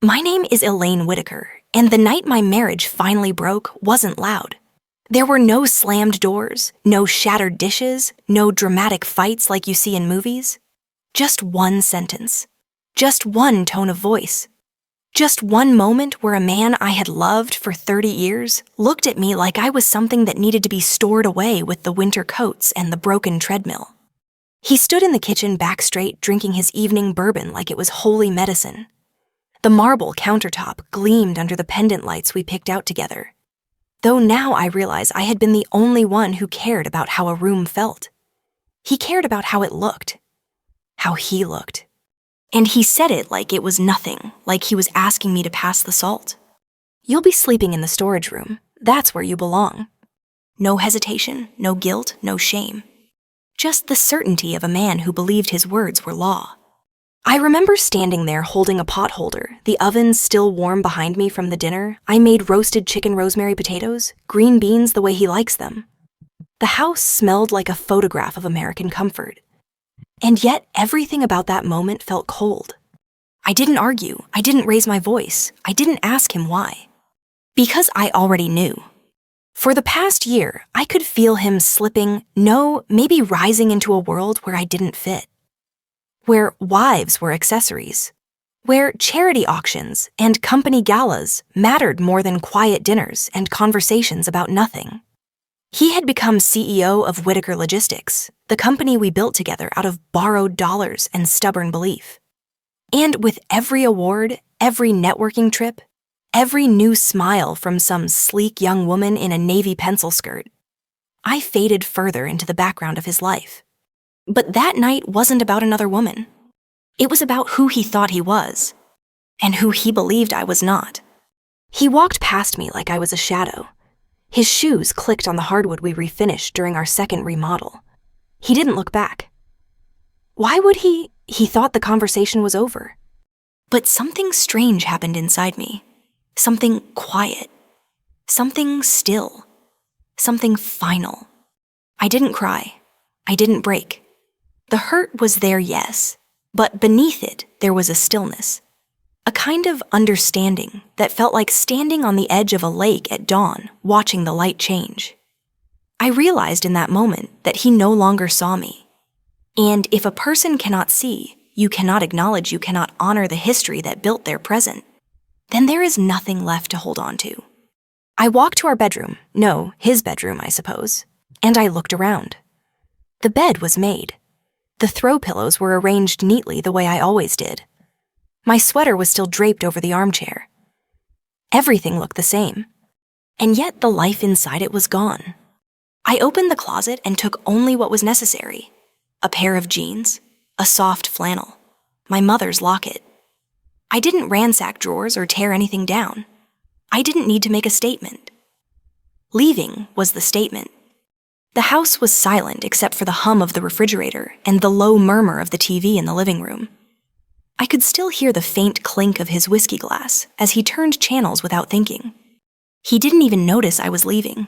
My name is Elaine Whitaker, and the night my marriage finally broke wasn't loud. There were no slammed doors, no shattered dishes, no dramatic fights like you see in movies. Just one sentence. Just one tone of voice. Just one moment where a man I had loved for 30 years looked at me like I was something that needed to be stored away with the winter coats and the broken treadmill. He stood in the kitchen back straight drinking his evening bourbon like it was holy medicine. The marble countertop gleamed under the pendant lights we picked out together. Though now I realize I had been the only one who cared about how a room felt. He cared about how it looked. How he looked. And he said it like it was nothing, like he was asking me to pass the salt. You'll be sleeping in the storage room. That's where you belong. No hesitation, no guilt, no shame. Just the certainty of a man who believed his words were law. I remember standing there holding a pot holder, the oven still warm behind me from the dinner. I made roasted chicken rosemary potatoes, green beans the way he likes them. The house smelled like a photograph of American comfort. And yet everything about that moment felt cold. I didn't argue, I didn't raise my voice, I didn't ask him why. Because I already knew. For the past year, I could feel him slipping, maybe rising into a world where I didn't fit. Where wives were accessories. Where charity auctions and company galas mattered more than quiet dinners and conversations about nothing. He had become CEO of Whitaker Logistics, the company we built together out of borrowed dollars and stubborn belief. And with every award, every networking trip, every new smile from some sleek young woman in a navy pencil skirt, I faded further into the background of his life. But that night wasn't about another woman. It was about who he thought he was, and who he believed I was not. He walked past me like I was a shadow. His shoes clicked on the hardwood we refinished during our second remodel. He didn't look back. Why would he? He thought the conversation was over. But something strange happened inside me. Something quiet. Something still. Something final. I didn't cry. I didn't break. The hurt was there, yes, but beneath it there was a stillness. A kind of understanding that felt like standing on the edge of a lake at dawn, watching the light change. I realized in that moment that he no longer saw me. And if a person cannot see, you cannot acknowledge, you cannot honor the history that built their present, then there is nothing left to hold on to. I walked to our bedroom, his bedroom, I suppose, and I looked around. The bed was made. The throw pillows were arranged neatly the way I always did. My sweater was still draped over the armchair. Everything looked the same, and yet the life inside it was gone. I opened the closet and took only what was necessary. A pair of jeans, a soft flannel, my mother's locket. I didn't ransack drawers or tear anything down. I didn't need to make a statement. Leaving was the statement. The house was silent except for the hum of the refrigerator and the low murmur of the TV in the living room. I could still hear the faint clink of his whiskey glass as he turned channels without thinking. He didn't even notice I was leaving.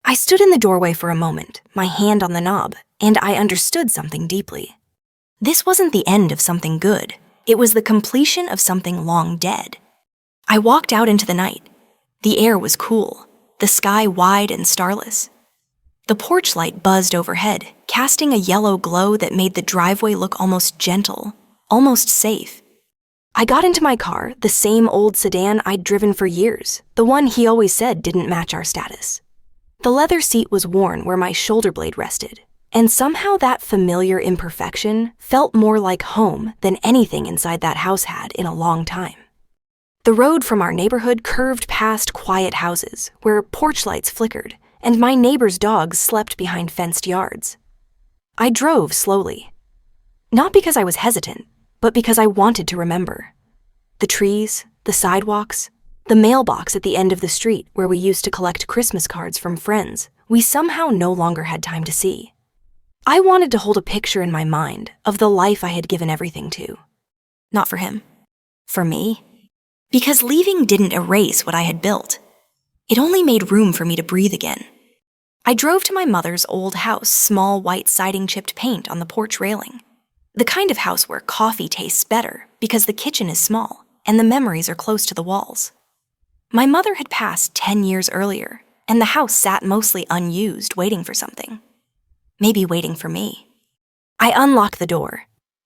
I stood in the doorway for a moment, my hand on the knob, and I understood something deeply. This wasn't the end of something good. It was the completion of something long dead. I walked out into the night. The air was cool, the sky wide and starless. The porch light buzzed overhead, casting a yellow glow that made the driveway look almost gentle, almost safe. I got into my car, the same old sedan I'd driven for years, the one he always said didn't match our status. The leather seat was worn where my shoulder blade rested, and somehow that familiar imperfection felt more like home than anything inside that house had in a long time. The road from our neighborhood curved past quiet houses where porch lights flickered, and my neighbor's dogs slept behind fenced yards. I drove slowly. Not because I was hesitant, but because I wanted to remember. The trees, the sidewalks, the mailbox at the end of the street where we used to collect Christmas cards from friends, we somehow no longer had time to see. I wanted to hold a picture in my mind of the life I had given everything to. Not for him. For me. Because leaving didn't erase what I had built. It only made room for me to breathe again. I drove to my mother's old house, small white siding chipped paint on the porch railing. The kind of house where coffee tastes better because the kitchen is small and the memories are close to the walls. My mother had passed 10 years earlier, and the house sat mostly unused, waiting for something. Maybe waiting for me. I unlocked the door.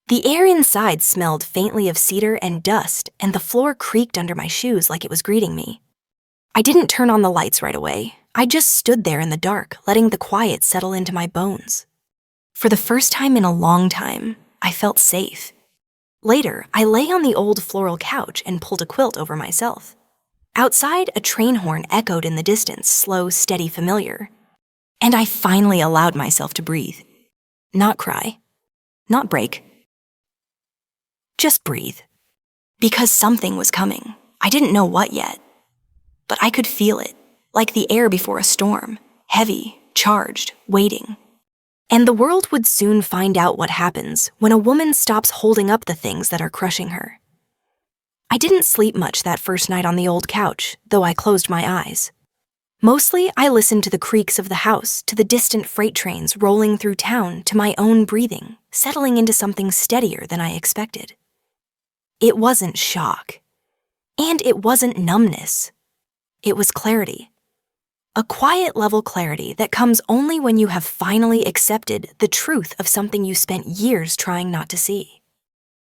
The air inside smelled faintly of cedar and dust, and the floor creaked under my shoes like it was greeting me. I didn't turn on the lights right away. I just stood there in the dark, letting the quiet settle into my bones. For the first time in a long time, I felt safe. Later, I lay on the old floral couch and pulled a quilt over myself. Outside, a train horn echoed in the distance, slow, steady, familiar. And I finally allowed myself to breathe. Not cry. Not break. Just breathe. Because something was coming. I didn't know what yet. But I could feel it, like the air before a storm, heavy, charged, waiting. And the world would soon find out what happens when a woman stops holding up the things that are crushing her. I didn't sleep much that first night on the old couch, though I closed my eyes. Mostly, I listened to the creaks of the house, to the distant freight trains rolling through town, to my own breathing, settling into something steadier than I expected. It wasn't shock. And it wasn't numbness. It was clarity. A quiet level clarity that comes only when you have finally accepted the truth of something you spent years trying not to see.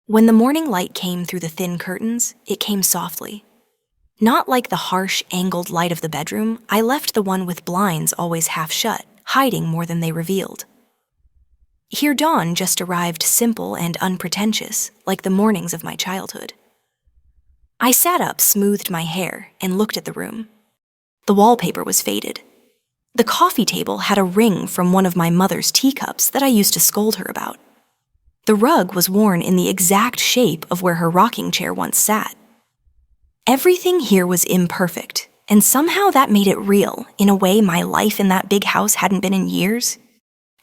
When the morning light came through the thin curtains, it came softly. Not like the harsh, angled light of the bedroom, I left the one with blinds always half shut, hiding more than they revealed. Here dawn just arrived simple and unpretentious, like the mornings of my childhood. I sat up, smoothed my hair, and looked at the room. The wallpaper was faded. The coffee table had a ring from one of my mother's teacups that I used to scold her about. The rug was worn in the exact shape of where her rocking chair once sat. Everything here was imperfect, and somehow that made it real in a way my life in that big house hadn't been in years.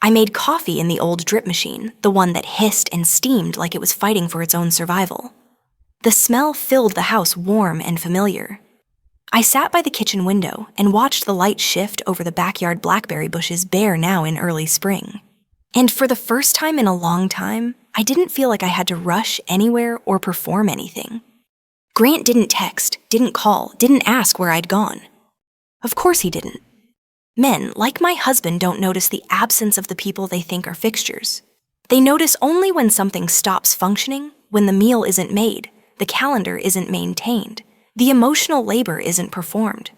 I made coffee in the old drip machine, the one that hissed and steamed like it was fighting for its own survival. The smell filled the house warm and familiar. I sat by the kitchen window and watched the light shift over the backyard blackberry bushes bare now in early spring. And for the first time in a long time, I didn't feel like I had to rush anywhere or perform anything. Grant didn't text, didn't call, didn't ask where I'd gone. Of course he didn't. Men, like my husband, don't notice the absence of the people they think are fixtures. They notice only when something stops functioning, when the meal isn't made, the calendar isn't maintained, the emotional labor isn't performed.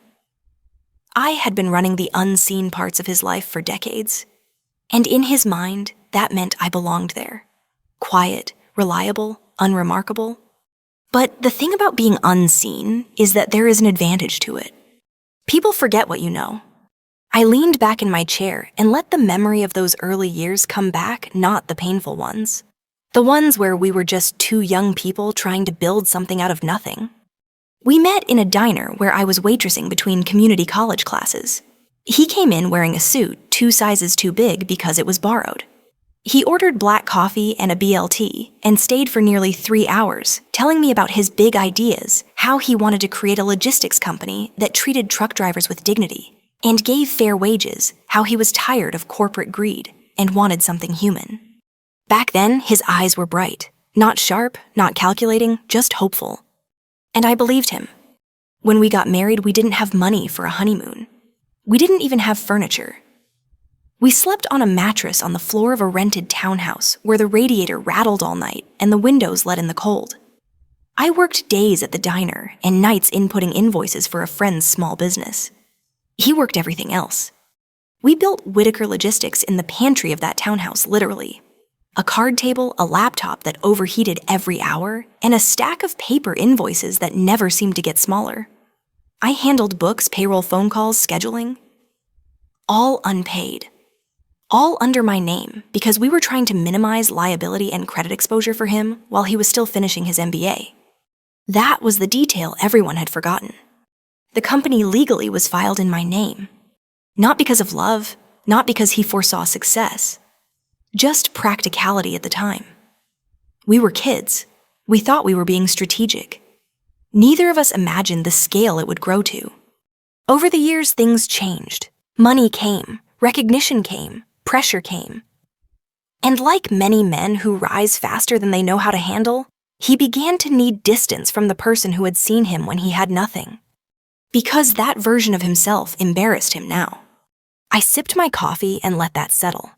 I had been running the unseen parts of his life for decades, and in his mind, that meant I belonged there. Quiet, reliable, unremarkable. But the thing about being unseen is that there is an advantage to it. People forget what you know. I leaned back in my chair and let the memory of those early years come back, not the painful ones. The ones where we were just two young people trying to build something out of nothing. We met in a diner where I was waitressing between community college classes. He came in wearing a suit 2 sizes too big because it was borrowed. He ordered black coffee and a BLT and stayed for nearly 3 hours, telling me about his big ideas, how he wanted to create a logistics company that treated truck drivers with dignity and gave fair wages, how he was tired of corporate greed and wanted something human. Back then, his eyes were bright, not sharp, not calculating, just hopeful. And I believed him. When we got married, we didn't have money for a honeymoon. We didn't even have furniture. We slept on a mattress on the floor of a rented townhouse where the radiator rattled all night and the windows let in the cold. I worked days at the diner and nights inputting invoices for a friend's small business. He worked everything else. We built Whitaker Logistics in the pantry of that townhouse, literally. A card table, a laptop that overheated every hour, and a stack of paper invoices that never seemed to get smaller. I handled books, payroll, phone calls, scheduling. All unpaid. All under my name because we were trying to minimize liability and credit exposure for him while he was still finishing his MBA. That was the detail everyone had forgotten. The company legally was filed in my name. Not because of love, not because he foresaw success. Just practicality at the time. We were kids. We thought we were being strategic. Neither of us imagined the scale it would grow to. Over the years, things changed. Money came, recognition came, pressure came. And like many men who rise faster than they know how to handle, He began to need distance from the person who had seen him when he had nothing. Because that version of himself embarrassed him now. I sipped my coffee and let that settle.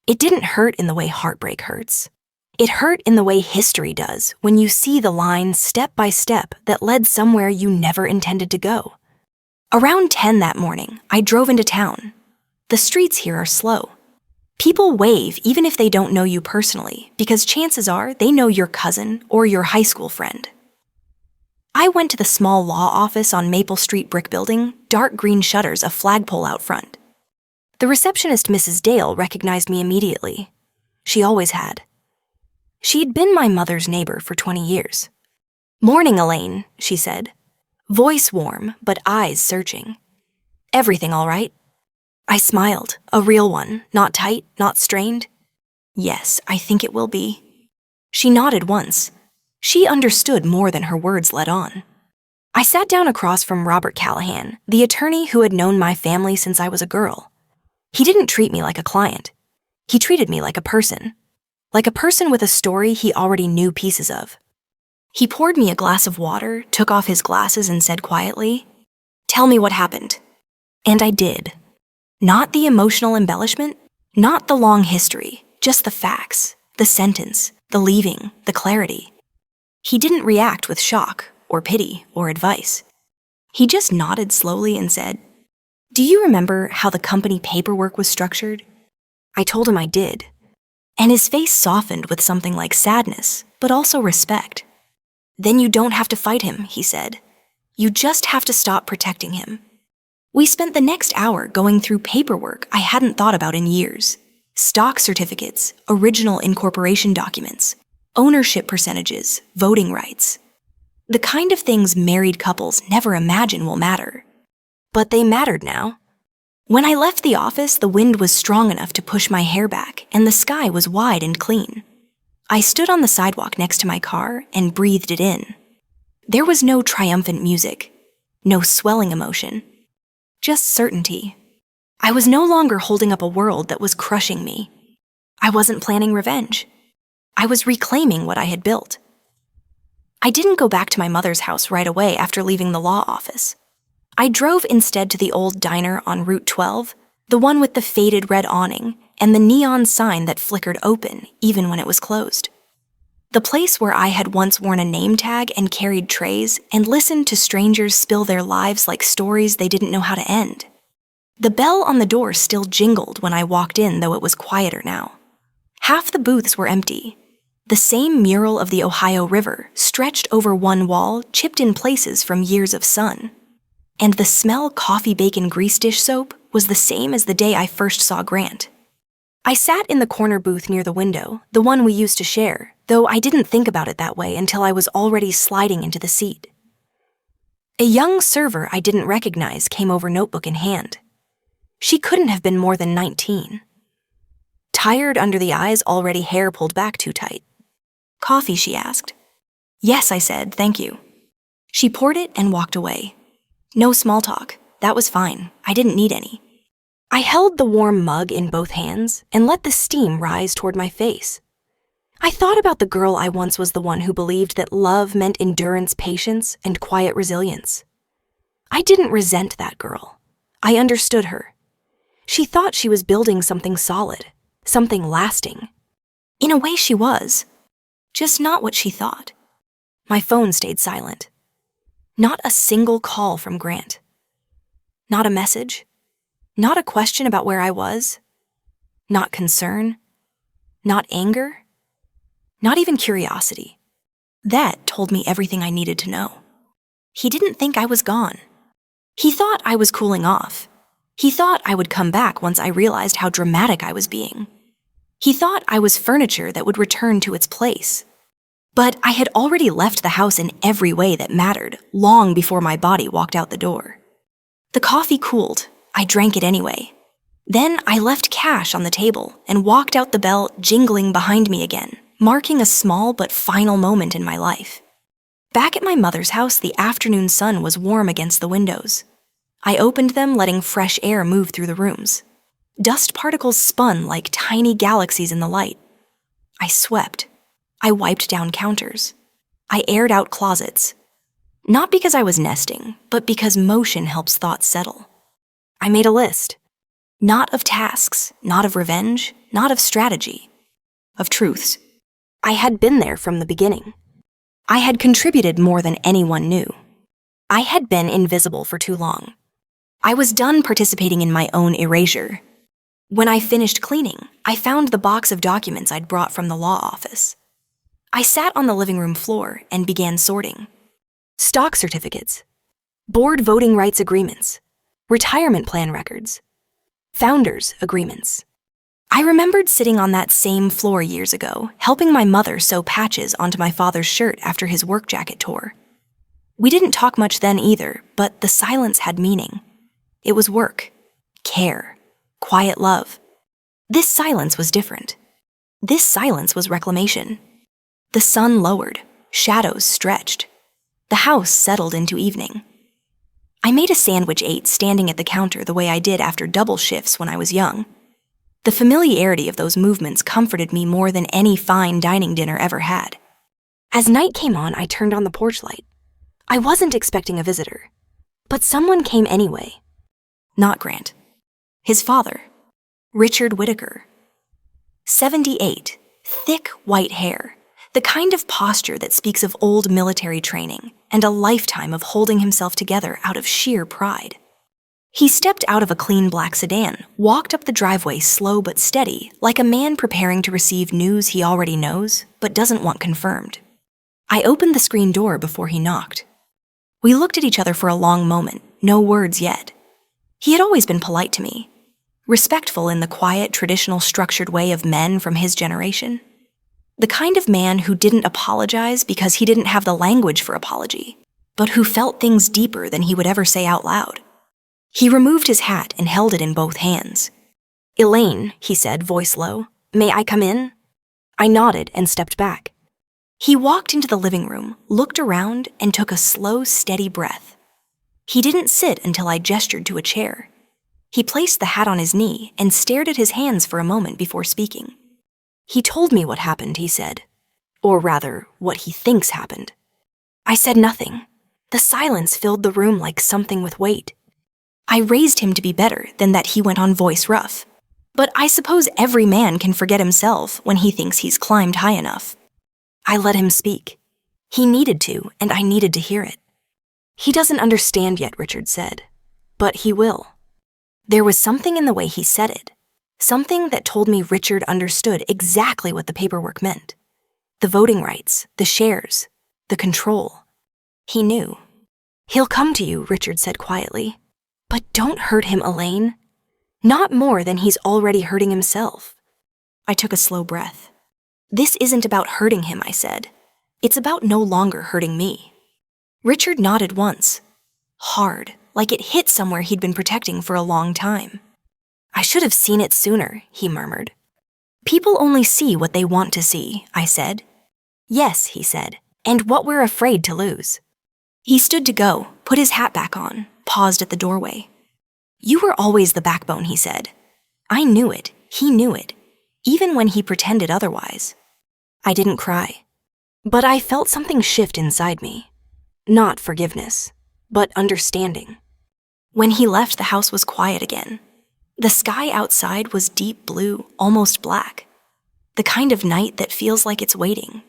It didn't hurt in the way heartbreak hurts. It hurt in the way history does when you see the line step by step that led somewhere you never intended to go. Around 10 that morning, I drove into town. The streets here are slow. People wave even if they don't know you personally, because chances are they know your cousin or your high school friend. I went to the small law office on Maple Street brick building, dark green shutters, a flagpole out front. The receptionist, Mrs. Dale, recognized me immediately. She always had. She'd been my mother's neighbor for 20 years. "Morning, Elaine," she said. Voice warm, but eyes searching. "Everything all right?" I smiled, a real one, not tight, not strained. "Yes, I think it will be." She nodded once. She understood more than her words let on. I sat down across from Robert Callahan, the attorney who had known my family since I was a girl. He didn't treat me like a client. He treated me like a person with a story he already knew pieces of. He poured me a glass of water, took off his glasses, and said quietly, "Tell me what happened." And I did. Not the emotional embellishment, not the long history, just the facts, the sentence, the leaving, the clarity. He didn't react with shock or pity or advice. He just nodded slowly and said, "Do you remember how the company paperwork was structured?" I told him I did. And his face softened with something like sadness, but also respect. "Then you don't have to fight him," he said. "You just have to stop protecting him." We spent the next hour going through paperwork I hadn't thought about in years. Stock certificates, original incorporation documents, ownership percentages, voting rights. The kind of things married couples never imagine will matter. But they mattered now. When I left the office, the wind was strong enough to push my hair back, and the sky was wide and clean. I stood on the sidewalk next to my car and breathed it in. There was no triumphant music, no swelling emotion, just certainty. I was no longer holding up a world that was crushing me. I wasn't planning revenge. I was reclaiming what I had built. I didn't go back to my mother's house right away after leaving the law office. I drove instead to the old diner on Route 12, the one with the faded red awning and the neon sign that flickered open even when it was closed. The place where I had once worn a name tag and carried trays and listened to strangers spill their lives like stories they didn't know how to end. The bell on the door still jingled when I walked in, though it was quieter now. Half the booths were empty. The same mural of the Ohio River stretched over one wall, chipped in places from years of sun. And the smell coffee bacon grease dish soap was the same as the day I first saw Grant. I sat in the corner booth near the window, the one we used to share, though I didn't think about it that way until I was already sliding into the seat. A young server I didn't recognize came over, notebook in hand. She couldn't have been more than 19. Tired under the eyes, already hair pulled back too tight. "Coffee?" she asked. "Yes," I said, "thank you." She poured it and walked away. No small talk. That was fine. I didn't need any. I held the warm mug in both hands and let the steam rise toward my face. I thought about the girl I once was, the one who believed that love meant endurance, patience, and quiet resilience. I didn't resent that girl. I understood her. She thought she was building something solid, something lasting. In a way she was, just not what she thought. My phone stayed silent. Not a single call from Grant. Not a message. Not a question about where I was. Not concern. Not anger. Not even curiosity. That told me everything I needed to know. He didn't think I was gone. He thought I was cooling off. He thought I would come back once I realized how dramatic I was being. He thought I was furniture that would return to its place. But I had already left the house in every way that mattered, long before my body walked out the door. The coffee cooled. I drank it anyway. Then I left cash on the table and walked out, the bell jingling behind me again, marking a small but final moment in my life. Back at my mother's house, the afternoon sun was warm against the windows. I opened them, letting fresh air move through the rooms. Dust particles spun like tiny galaxies in the light. I swept. I wiped down counters. I aired out closets. Not because I was nesting, but because motion helps thoughts settle. I made a list. Not of tasks, not of revenge, not of strategy. Of truths. I had been there from the beginning. I had contributed more than anyone knew. I had been invisible for too long. I was done participating in my own erasure. When I finished cleaning, I found the box of documents I'd brought from the law office. I sat on the living room floor and began sorting. Stock certificates, board voting rights agreements, retirement plan records, founders' agreements. I remembered sitting on that same floor years ago, helping my mother sew patches onto my father's shirt after his work jacket tore. We didn't talk much then either, but the silence had meaning. It was work, care, quiet love. This silence was different. This silence was reclamation. The sun lowered, shadows stretched. The house settled into evening. I made a sandwich standing at the counter the way I did after double shifts when I was young. The familiarity of those movements comforted me more than any fine dining dinner ever had. As night came on, I turned on the porch light. I wasn't expecting a visitor, but someone came anyway. Not Grant. His father, Richard Whittaker. 78, thick white hair, the kind of posture that speaks of old military training and a lifetime of holding himself together out of sheer pride. He stepped out of a clean black sedan, walked up the driveway slow but steady, like a man preparing to receive news he already knows but doesn't want confirmed. I opened the screen door before he knocked. We looked at each other for a long moment, no words yet. He had always been polite to me, respectful in the quiet, traditional, structured way of men from his generation. The kind of man who didn't apologize because he didn't have the language for apology, but who felt things deeper than he would ever say out loud. He removed his hat and held it in both hands. "Elaine," he said, voice low, "may I come in?" I nodded and stepped back. He walked into the living room, looked around, and took a slow, steady breath. He didn't sit until I gestured to a chair. He placed the hat on his knee and stared at his hands for a moment before speaking. "He told me what happened," he said. Or rather, what he thinks happened. I said nothing. The silence filled the room like something with weight. I raised him to be better than that he went on voice rough. But I suppose every man can forget himself when he thinks he's climbed high enough. I let him speak. He needed to, and I needed to hear it. "He doesn't understand yet," Richard said. "But he will." There was something in the way he said it. Something that told me Richard understood exactly what the paperwork meant. The voting rights, the shares, the control. He knew. "He'll come to you," Richard said quietly. "But don't hurt him, Elaine. Not more than he's already hurting himself." I took a slow breath. "This isn't about hurting him," I said. "It's about no longer hurting me." Richard nodded once. Hard, like it hit somewhere he'd been protecting for a long time. "I should have seen it sooner," he murmured. "People only see what they want to see," I said. "Yes," he said, "and what we're afraid to lose." He stood to go, put his hat back on, paused at the doorway. "You were always the backbone," he said. I knew it, he knew it, even when he pretended otherwise. I didn't cry, but I felt something shift inside me. Not forgiveness, but understanding. When he left, the house was quiet again. The sky outside was deep blue, almost black. The kind of night that feels like it's waiting.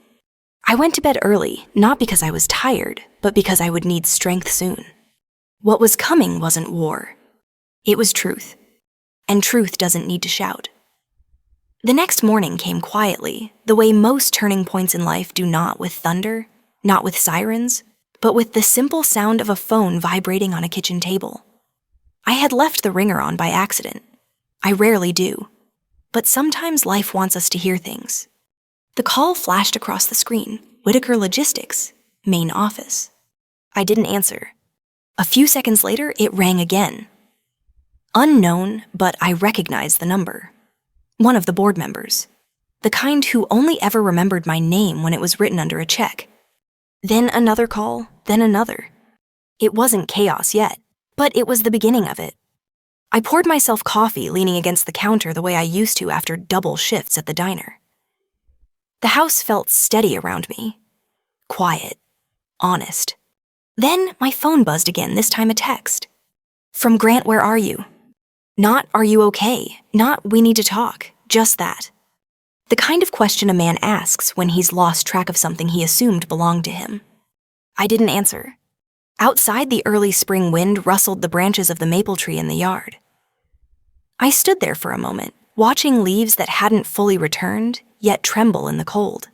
I went to bed early, not because I was tired, but because I would need strength soon. What was coming wasn't war. It was truth. And truth doesn't need to shout. The next morning came quietly, the way most turning points in life do, not with thunder, not with sirens, but with the simple sound of a phone vibrating on a kitchen table. I had left the ringer on by accident. I rarely do. But sometimes life wants us to hear things. The call flashed across the screen. Whittaker Logistics, main office. I didn't answer. A few seconds later, it rang again. Unknown, but I recognized the number. One of the board members. The kind who only ever remembered my name when it was written under a check. Then another call, then another. It wasn't chaos yet, but it was the beginning of it. I poured myself coffee leaning against the counter the way I used to after double shifts at the diner. The house felt steady around me. quiet, honest. Then my phone buzzed again, this time a text. From Grant, where are you? Not, are you okay? Not, we need to talk. Just that. The kind of question a man asks when he's lost track of something he assumed belonged to him. I didn't answer. Outside, the early spring wind rustled the branches of the maple tree in the yard. I stood there for a moment, watching leaves that hadn't fully returned, yet tremble in the cold.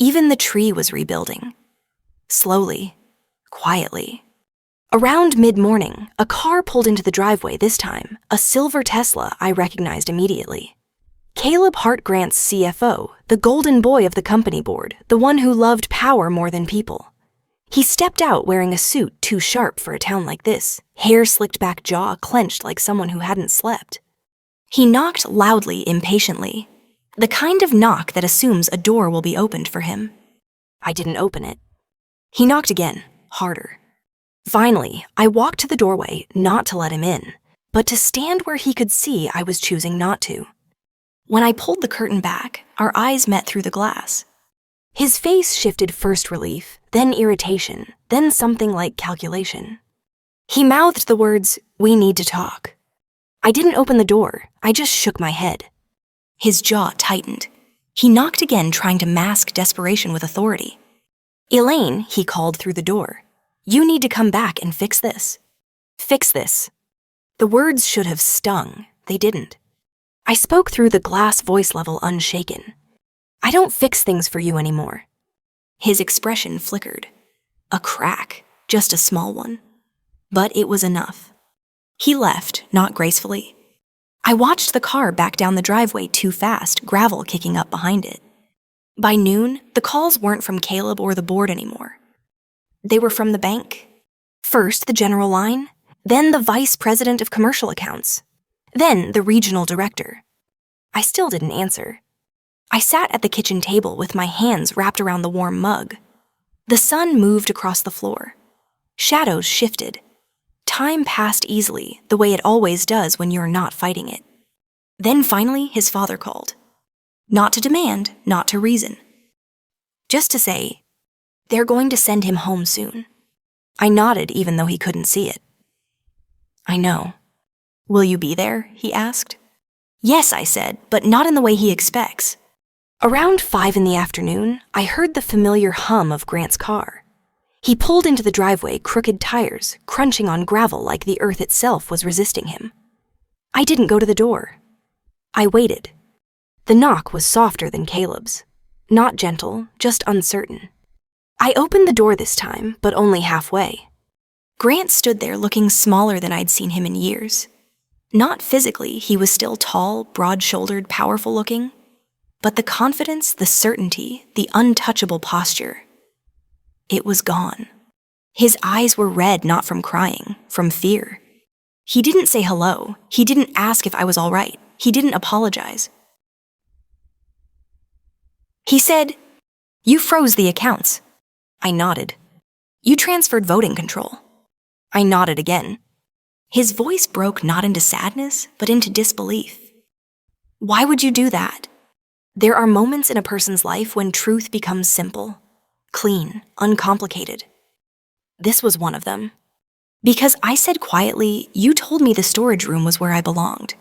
Even the tree was rebuilding. Slowly, quietly. Around mid-morning, a car pulled into the driveway this time, a silver Tesla I recognized immediately. Caleb Hart Grant's CFO, the golden boy of the company board, the one who loved power more than people. He stepped out wearing a suit too sharp for a town like this, hair slicked back, jaw clenched like someone who hadn't slept. He knocked loudly, impatiently, the kind of knock that assumes a door will be opened for him. I didn't open it. He knocked again, harder. Finally, I walked to the doorway, not to let him in, but to stand where he could see I was choosing not to. When I pulled the curtain back, our eyes met through the glass. His face shifted first relief, then irritation, then something like calculation. He mouthed the words, "We need to talk." I didn't open the door, I just shook my head. His jaw tightened. He knocked again, trying to mask desperation with authority. "Elaine," he called through the door, "you need to come back and fix this. Fix this." The words should have stung, they didn't. I spoke through the glass voice level unshaken. "I don't fix things for you anymore." His expression flickered. A crack, just a small one. But it was enough. He left, not gracefully. I watched the car back down the driveway too fast, gravel kicking up behind it. By noon, the calls weren't from Caleb or the board anymore. They were from the bank. First, the general line, then the vice president of commercial accounts, then the regional director. I still didn't answer. I sat at the kitchen table with my hands wrapped around the warm mug. The sun moved across the floor. Shadows shifted. Time passed easily, the way it always does when you're not fighting it. Then finally, his father called. Not to demand, not to reason. Just to say, they're going to send him home soon. I nodded even though he couldn't see it. I know. Will you be there? He asked. Yes, I said, but not in the way he expects. Around 5 in the afternoon, I heard the familiar hum of Grant's car. He pulled into the driveway, crooked tires, crunching on gravel like the earth itself was resisting him. I didn't go to the door. I waited. The knock was softer than Caleb's. Not gentle, just uncertain. I opened the door this time, but only halfway. Grant stood there looking smaller than I'd seen him in years. Not physically, he was still tall, broad-shouldered, powerful-looking. But the confidence, the certainty, the untouchable posture, it was gone. His eyes were red not from crying, from fear. He didn't say hello. He didn't ask if I was all right. He didn't apologize. He said, "You froze the accounts." I nodded. "You transferred voting control." I nodded again. His voice broke not into sadness, but into disbelief. "Why would you do that?" There are moments in a person's life when truth becomes simple, clean, uncomplicated. This was one of them. Because I said quietly, "You told me the storage room was where I belonged."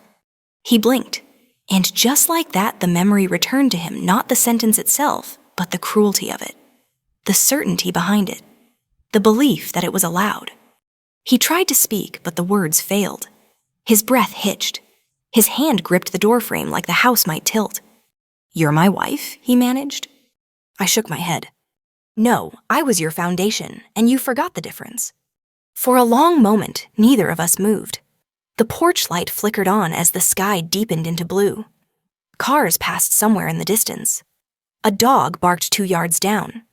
He blinked, and just like that, the memory returned to him, not the sentence itself, but the cruelty of it, the certainty behind it, the belief that it was allowed. He tried to speak, but the words failed. His breath hitched. His hand gripped the doorframe like the house might tilt. "You're my wife?" he managed. I shook my head. "No, I was your foundation, and you forgot the difference." For a long moment, neither of us moved. The porch light flickered on as the sky deepened into blue. Cars passed somewhere in the distance. A dog barked 2 yards down.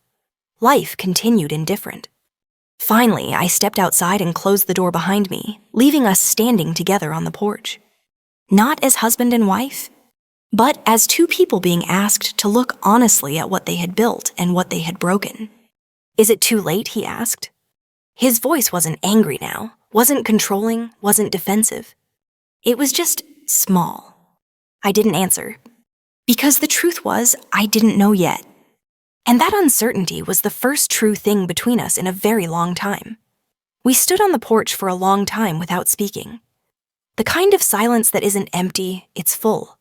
Life continued indifferent. Finally, I stepped outside and closed the door behind me, leaving us standing together on the porch. Not as husband and wife, but as two people being asked to look honestly at what they had built and what they had broken. "Is it too late?" he asked. His voice wasn't angry now, wasn't controlling, wasn't defensive. It was just small. I didn't answer. Because the truth was, I didn't know yet. And that uncertainty was the first true thing between us in a very long time. We stood on the porch for a long time without speaking. The kind of silence that isn't empty, it's full.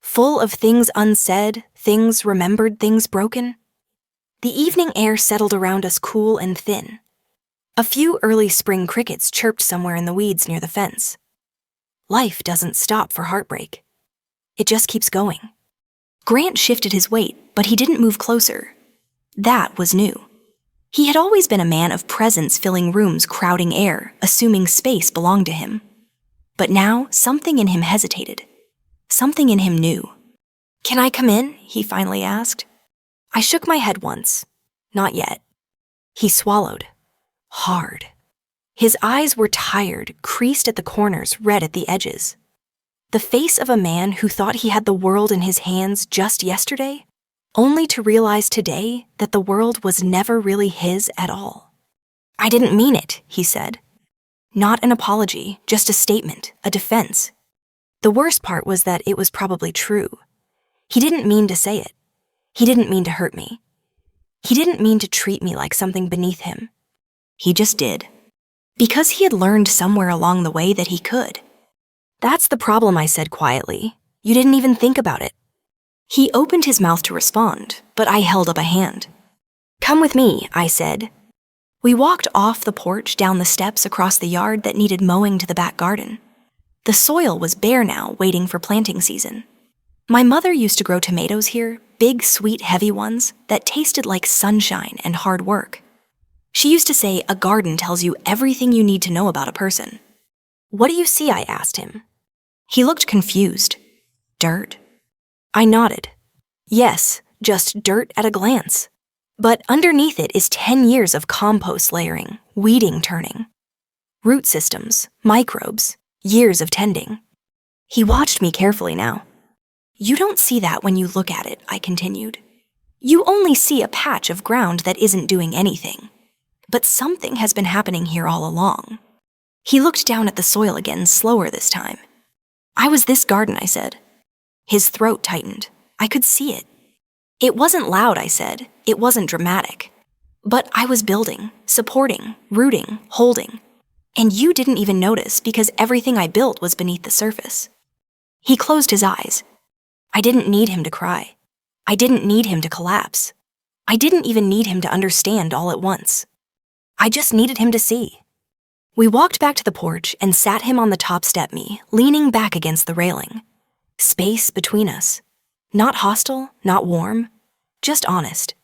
Full of things unsaid, things remembered, things broken. The evening air settled around us cool and thin. A few early spring crickets chirped somewhere in the weeds near the fence. Life doesn't stop for heartbreak. It just keeps going. Grant shifted his weight, but he didn't move closer. That was new. He had always been a man of presence, filling rooms, crowding air, assuming space belonged to him. But now, something in him hesitated. Something in him knew. "Can I come in?" he finally asked. I shook my head once. Not yet. He swallowed. Hard. His eyes were tired, creased at the corners, red at the edges. The face of a man who thought he had the world in his hands just yesterday, only to realize today that the world was never really his at all. "I didn't mean it," he said. Not an apology, just a statement, a defense. The worst part was that it was probably true. He didn't mean to say it. He didn't mean to hurt me. He didn't mean to treat me like something beneath him. He just did. Because he had learned somewhere along the way that he could. "That's the problem," I said quietly. "You didn't even think about it." He opened his mouth to respond, but I held up a hand. "Come with me," I said. We walked off the porch, down the steps, across the yard that needed mowing to the back garden. The soil was bare now, waiting for planting season. My mother used to grow tomatoes here, big, sweet, heavy ones that tasted like sunshine and hard work. She used to say, "A garden tells you everything you need to know about a person." "What do you see?" I asked him. He looked confused. "Dirt?" I nodded. "Yes, just dirt at a glance. But underneath it is 10 years of compost layering, weeding turning. Root systems, microbes, years of tending." He watched me carefully now. "You don't see that when you look at it," I continued. "You only see a patch of ground that isn't doing anything. But something has been happening here all along." He looked down at the soil again, slower this time. "I was this garden," I said. His throat tightened. I could see it. "It wasn't loud," I said. "It wasn't dramatic. But I was building, supporting, rooting, holding. And you didn't even notice because everything I built was beneath the surface." He closed his eyes. I didn't need him to cry. I didn't need him to collapse. I didn't even need him to understand all at once. I just needed him to see. We walked back to the porch and sat him on the top step, me, leaning back against the railing. Space between us. Not hostile, not warm, just honest.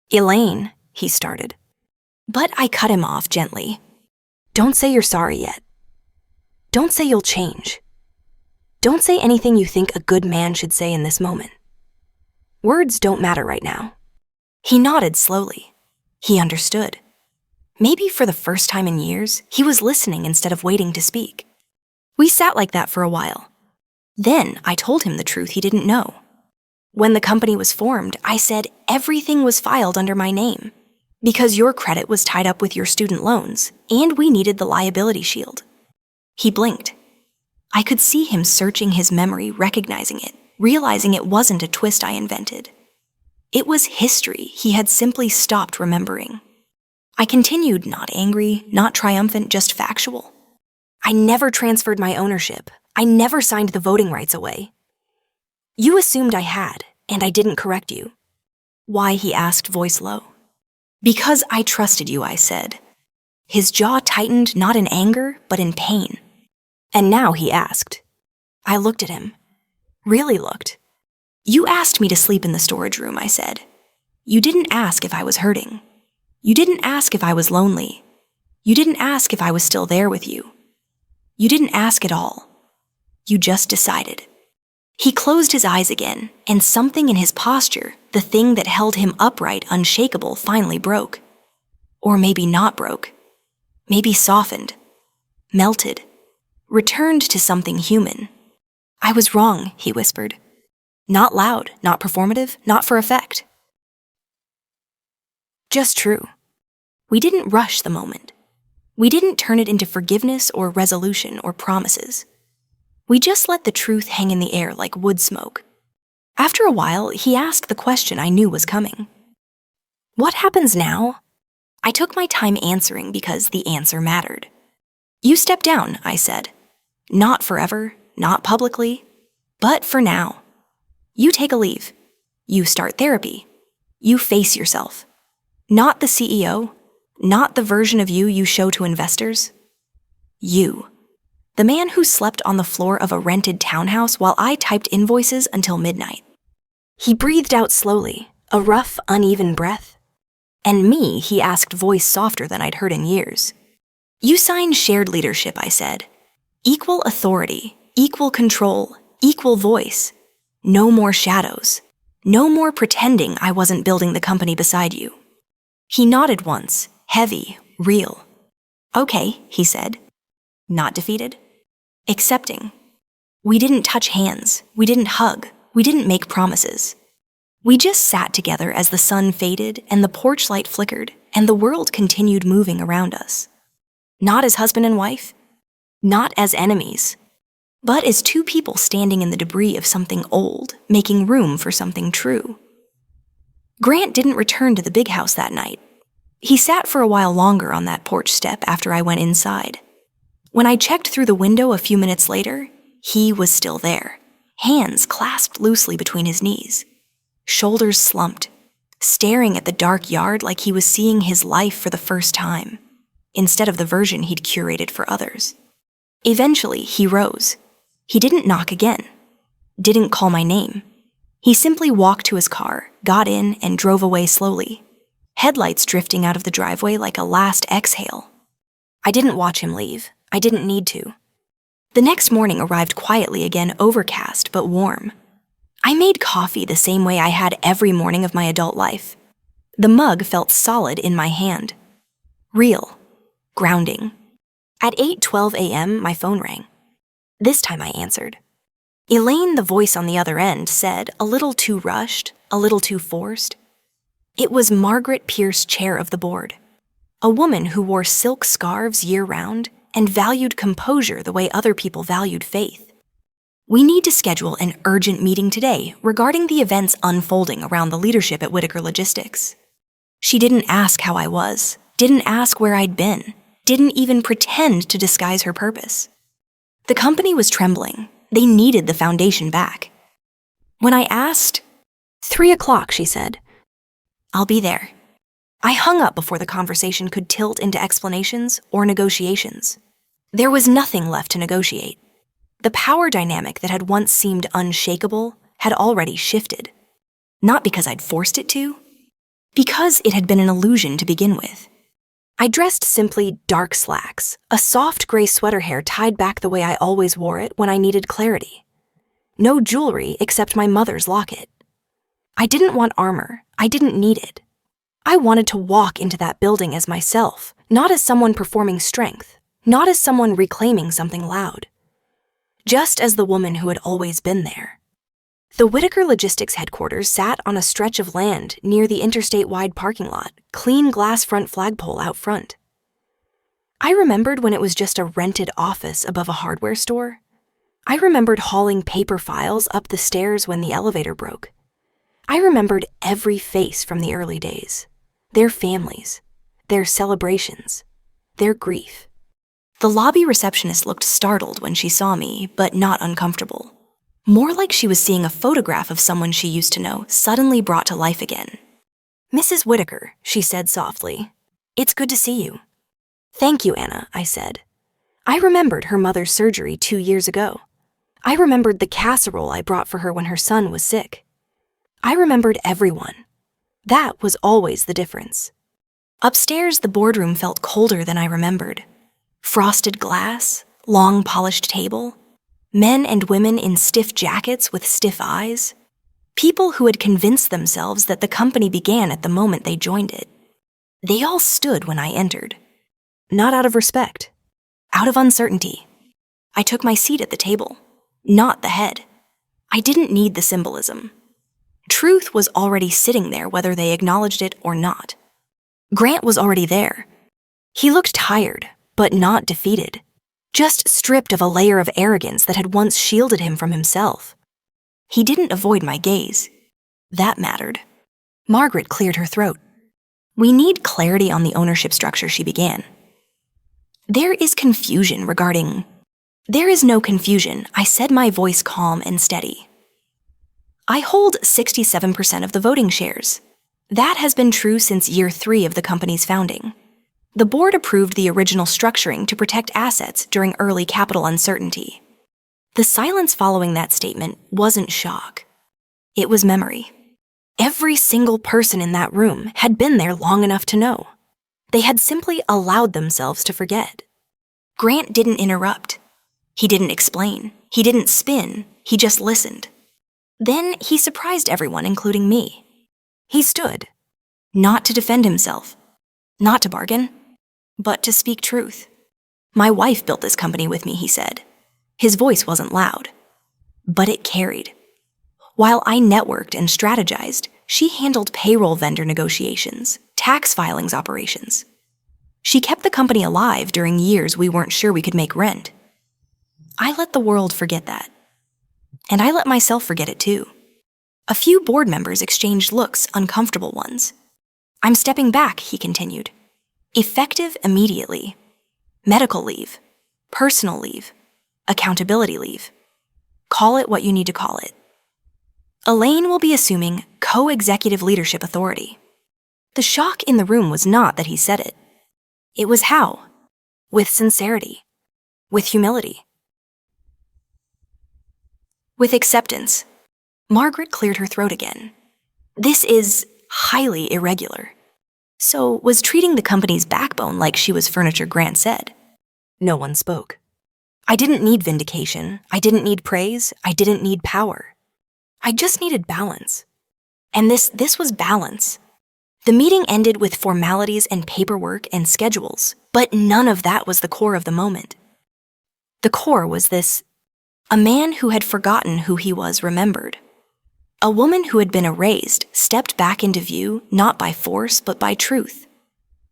"Elaine," he started. But I cut him off gently. "Don't say you're sorry yet. Don't say you'll change. Don't say anything you think a good man should say in this moment. Words don't matter right now." He nodded slowly. He understood. Maybe for the first time in years, he was listening instead of waiting to speak. We sat like that for a while. Then I told him the truth he didn't know. When the company was formed, I said everything was filed under my name because your credit was tied up with your student loans and we needed the liability shield. He blinked. I could see him searching his memory, recognizing it, realizing it wasn't a twist I invented. It was history he had simply stopped remembering. I continued, not angry, not triumphant, just factual. "I never transferred my ownership. I never signed the voting rights away. You assumed I had, and I didn't correct you." "Why?" he asked, voice low. "Because I trusted you," I said. His jaw tightened, not in anger, but in pain. And now he asked. I looked at him. Really looked. "You asked me to sleep in the storage room," I said. "You didn't ask if I was hurting. You didn't ask if I was lonely. You didn't ask if I was still there with you. You didn't ask at all. You just decided." He closed his eyes again, and something in his posture, the thing that held him upright, unshakable, finally broke. Or maybe not broke. Maybe softened. Melted. Returned to something human. "I was wrong," he whispered. Not loud, not performative, not for effect. Just true. We didn't rush the moment. We didn't turn it into forgiveness or resolution or promises. We just let the truth hang in the air like wood smoke. After a while, he asked the question I knew was coming. What happens now? I took my time answering because the answer mattered. You step down, I said. Not forever, not publicly, but for now. You take a leave. You start therapy. You face yourself. Not the CEO, not the version of you show to investors. You. The man who slept on the floor of a rented townhouse while I typed invoices until midnight. He breathed out slowly, a rough, uneven breath. And me, he asked, voice softer than I'd heard in years. You signed shared leadership, I said. Equal authority, equal control, equal voice. No more shadows. No more pretending I wasn't building the company beside you. He nodded once, heavy, real. Okay, he said. Not defeated. Accepting. We didn't touch hands. We didn't hug. We didn't make promises. We just sat together as the sun faded and the porch light flickered and the world continued moving around us. Not as husband and wife. Not as enemies. But as two people standing in the debris of something old, making room for something true. Grant didn't return to the big house that night. He sat for a while longer on that porch step after I went inside. When I checked through the window a few minutes later, he was still there, hands clasped loosely between his knees, shoulders slumped, staring at the dark yard like he was seeing his life for the first time, instead of the version he'd curated for others. Eventually, he rose. He didn't knock again, didn't call my name. He simply walked to his car, got in, and drove away slowly, headlights drifting out of the driveway like a last exhale. I didn't watch him leave. I didn't need to. The next morning arrived quietly again, overcast but warm. I made coffee the same way I had every morning of my adult life. The mug felt solid in my hand. Real. Grounding. At 8:12 a.m., my phone rang. This time I answered. Elaine, the voice on the other end, said, a little too rushed, a little too forced. It was Margaret Pierce, chair of the board, a woman who wore silk scarves year-round and valued composure the way other people valued faith. We need to schedule an urgent meeting today regarding the events unfolding around the leadership at Whitaker Logistics. She didn't ask how I was, didn't ask where I'd been, didn't even pretend to disguise her purpose. The company was trembling. They needed the foundation back. When I asked, 3 o'clock, she said. I'll be there. I hung up before the conversation could tilt into explanations or negotiations. There was nothing left to negotiate. The power dynamic that had once seemed unshakable had already shifted. Not because I'd forced it to, because it had been an illusion to begin with. I dressed simply dark slacks, a soft gray sweater hair tied back the way I always wore it when I needed clarity. No jewelry except my mother's locket. I didn't want armor. I didn't need it. I wanted to walk into that building as myself, not as someone performing strength, not as someone reclaiming something loud. Just as the woman who had always been there. The Whitaker Logistics headquarters sat on a stretch of land near the interstate-wide parking lot, clean glass front flagpole out front. I remembered when it was just a rented office above a hardware store. I remembered hauling paper files up the stairs when the elevator broke. I remembered every face from the early days, their families, their celebrations, their grief. The lobby receptionist looked startled when she saw me, but not uncomfortable. More like she was seeing a photograph of someone she used to know suddenly brought to life again. Mrs. Whitaker, she said softly, it's good to see you. Thank you, Anna, I said. I remembered her mother's surgery 2 years ago. I remembered the casserole I brought for her when her son was sick. I remembered everyone. That was always the difference. Upstairs, the boardroom felt colder than I remembered. Frosted glass, long polished table, men and women in stiff jackets with stiff eyes, people who had convinced themselves that the company began at the moment they joined it. They all stood when I entered. Not out of respect, out of uncertainty. I took my seat at the table, not the head. I didn't need the symbolism. Truth was already sitting there whether they acknowledged it or not. Grant was already there. He looked tired, but not defeated. Just stripped of a layer of arrogance that had once shielded him from himself. He didn't avoid my gaze. That mattered. Margaret cleared her throat. We need clarity on the ownership structure, she began. There is no confusion, I said, my voice calm and steady. I hold 67% of the voting shares. That has been true since year 3 of the company's founding. The board approved the original structuring to protect assets during early capital uncertainty. The silence following that statement wasn't shock. It was memory. Every single person in that room had been there long enough to know. They had simply allowed themselves to forget. Grant didn't interrupt. He didn't explain. He didn't spin. He just listened. Then he surprised everyone, including me. He stood, not to defend himself, not to bargain, but to speak truth. My wife built this company with me, he said. His voice wasn't loud, but it carried. While I networked and strategized, she handled payroll vendor negotiations, tax filings operations. She kept the company alive during years we weren't sure we could make rent. I let the world forget that. And I let myself forget it too. A few board members exchanged looks, uncomfortable ones. I'm stepping back, he continued. Effective immediately. Medical leave. Personal leave. Accountability leave. Call it what you need to call it. Elaine will be assuming co-executive leadership authority. The shock in the room was not that he said it. It was how. With sincerity. With humility. With acceptance. Margaret cleared her throat again. This is highly irregular. So was treating the company's backbone like she was furniture, Grant said. No one spoke. I didn't need vindication. I didn't need praise. I didn't need power. I just needed balance. And this was balance. The meeting ended with formalities and paperwork and schedules, but none of that was the core of the moment. The core was this: a man who had forgotten who he was remembered. A woman who had been erased stepped back into view, not by force, but by truth.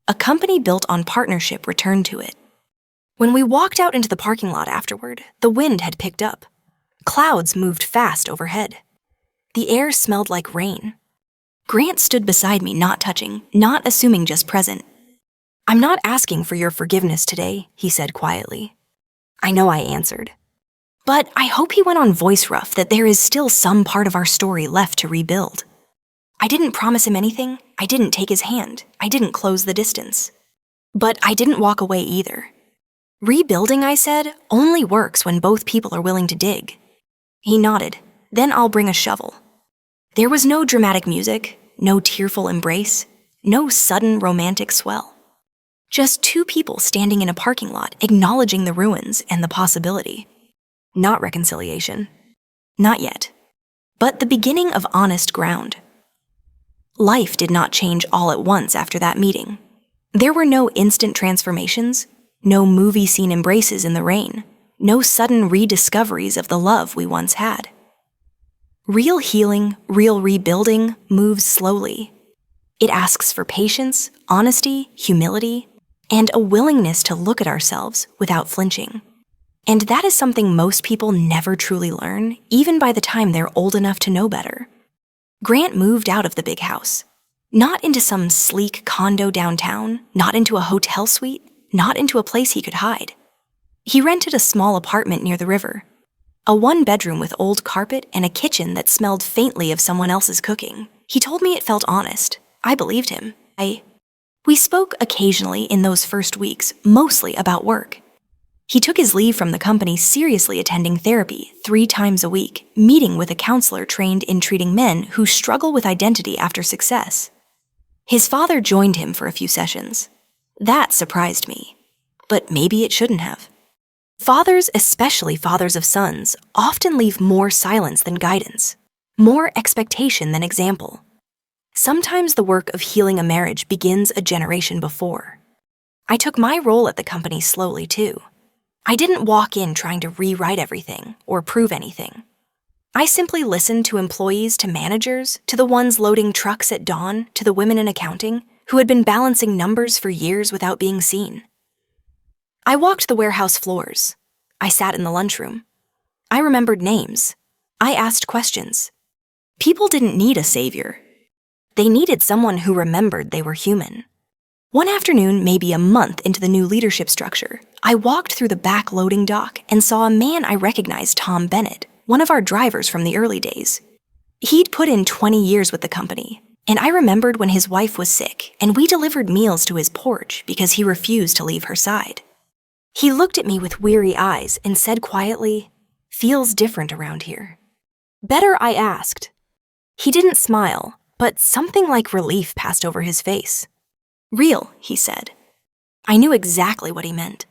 A company built on partnership returned to it. When we walked out into the parking lot afterward, the wind had picked up. Clouds moved fast overhead. The air smelled like rain. Grant stood beside me, not touching, not assuming, just present. I'm not asking for your forgiveness today, he said quietly. I know, I answered. But I hope, he went on, voice rough, that there is still some part of our story left to rebuild. I didn't promise him anything. I didn't take his hand. I didn't close the distance. But I didn't walk away either. Rebuilding, I said, only works when both people are willing to dig. He nodded. Then I'll bring a shovel. There was no dramatic music, no tearful embrace, no sudden romantic swell. Just two people standing in a parking lot acknowledging the ruins and the possibility. Not reconciliation. Not yet. But the beginning of honest ground. Life did not change all at once after that meeting. There were no instant transformations, no movie scene embraces in the rain, no sudden rediscoveries of the love we once had. Real healing, real rebuilding moves slowly. It asks for patience, honesty, humility, and a willingness to look at ourselves without flinching. And that is something most people never truly learn, even by the time they're old enough to know better. Grant moved out of the big house. Not into some sleek condo downtown, not into a hotel suite, not into a place he could hide. He rented a small apartment near the river. A 1-bedroom with old carpet and a kitchen that smelled faintly of someone else's cooking. He told me it felt honest. I believed him. We spoke occasionally in those first weeks, mostly about work. He took his leave from the company, seriously attending therapy 3 times a week, meeting with a counselor trained in treating men who struggle with identity after success. His father joined him for a few sessions. That surprised me, but maybe it shouldn't have. Fathers, especially fathers of sons, often leave more silence than guidance, more expectation than example. Sometimes the work of healing a marriage begins a generation before. I took my role at the company slowly too. I didn't walk in trying to rewrite everything or prove anything. I simply listened to employees, to managers, to the ones loading trucks at dawn, to the women in accounting who had been balancing numbers for years without being seen. I walked the warehouse floors. I sat in the lunchroom. I remembered names. I asked questions. People didn't need a savior. They needed someone who remembered they were human. One afternoon, maybe a month into the new leadership structure, I walked through the back loading dock and saw a man I recognized, Tom Bennett, one of our drivers from the early days. He'd put in 20 years with the company, and I remembered when his wife was sick and we delivered meals to his porch because he refused to leave her side. He looked at me with weary eyes and said quietly, "Feels different around here." "Better?" I asked. He didn't smile, but something like relief passed over his face. "Real," he said. I knew exactly what he meant.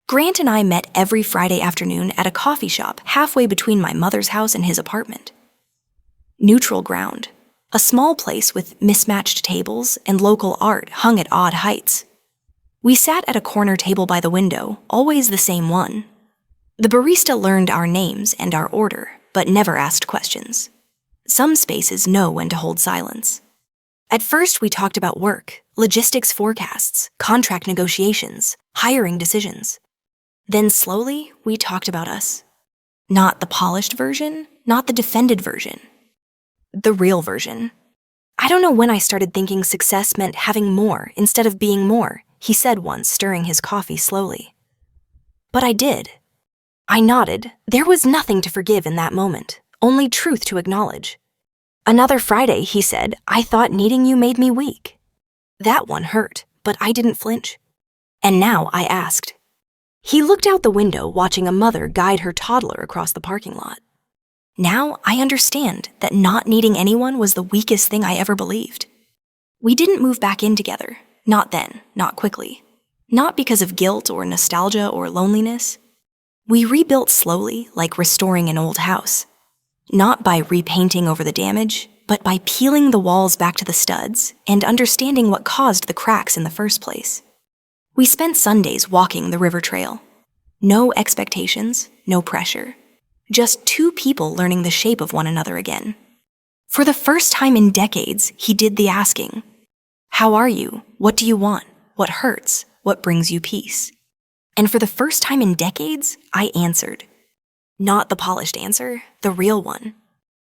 Grant and I met every Friday afternoon at a coffee shop halfway between my mother's house and his apartment. Neutral ground, a small place with mismatched tables and local art hung at odd heights. We sat at a corner table by the window, always the same one. The barista learned our names and our order, but never asked questions. Some spaces know when to hold silence. At first, we talked about work, logistics forecasts, contract negotiations, hiring decisions. Then slowly, we talked about us. Not the polished version, not the defended version. The real version. "I don't know when I started thinking success meant having more instead of being more," he said once, stirring his coffee slowly. But I did. I nodded. There was nothing to forgive in that moment, only truth to acknowledge. "Another Friday," he said. "I thought needing you made me weak." That one hurt, but I didn't flinch. "And now?" I asked. He looked out the window, watching a mother guide her toddler across the parking lot. "Now I understand that not needing anyone was the weakest thing I ever believed." We didn't move back in together. Not then, not quickly. Not because of guilt or nostalgia or loneliness. We rebuilt slowly, like restoring an old house. Not by repainting over the damage, but by peeling the walls back to the studs and understanding what caused the cracks in the first place. We spent Sundays walking the river trail. No expectations, no pressure. Just two people learning the shape of one another again. For the first time in decades, he did the asking. "How are you? What do you want? What hurts? What brings you peace?" And for the first time in decades, I answered. Not the polished answer, the real one.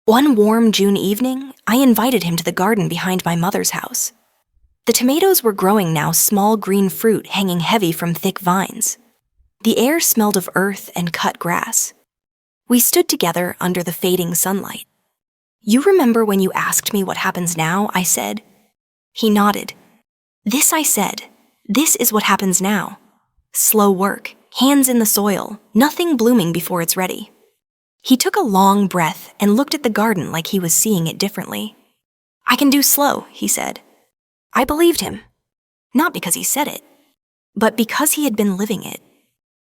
One warm June evening, I invited him to the garden behind my mother's house. The tomatoes were growing now, small green fruit hanging heavy from thick vines. The air smelled of earth and cut grass. We stood together under the fading sunlight. "You remember when you asked me what happens now?" I said. He nodded. "This," I said. "This is what happens now. Slow work, hands in the soil, nothing blooming before it's ready." He took a long breath and looked at the garden like he was seeing it differently. "I can do slow," he said. I believed him. Not because he said it, but because he had been living it.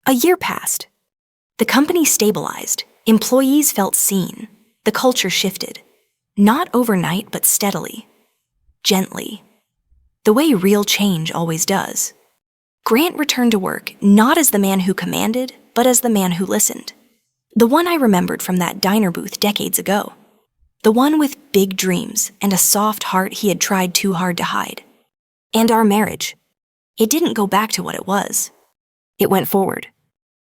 A year passed. The company stabilized. Employees felt seen. The culture shifted. Not overnight, but steadily. Gently. The way real change always does. Grant returned to work, not as the man who commanded, but as the man who listened. The one I remembered from that diner booth decades ago. The one with big dreams and a soft heart he had tried too hard to hide. And our marriage. It didn't go back to what it was. It went forward.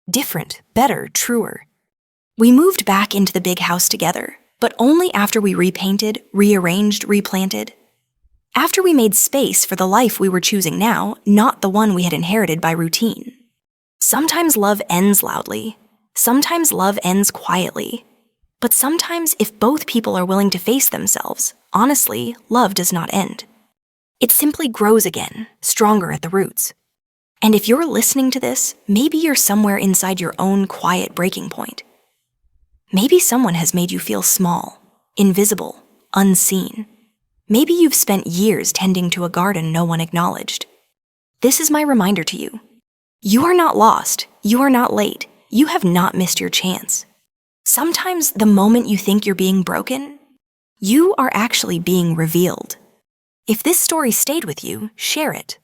Different, better, truer. We moved back into the big house together, but only after we repainted, rearranged, replanted. After we made space for the life we were choosing now, not the one we had inherited by routine. Sometimes love ends loudly. Sometimes love ends quietly. But sometimes, if both people are willing to face themselves, honestly, love does not end. It simply grows again, stronger at the roots. And if you're listening to this, maybe you're somewhere inside your own quiet breaking point. Maybe someone has made you feel small, invisible, unseen. Maybe you've spent years tending to a garden no one acknowledged. This is my reminder to you. You are not lost. You are not late. You have not missed your chance. Sometimes the moment you think you're being broken, you are actually being revealed. If this story stayed with you, share it.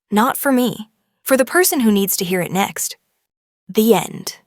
Not for me, for the person who needs to hear it next. The end.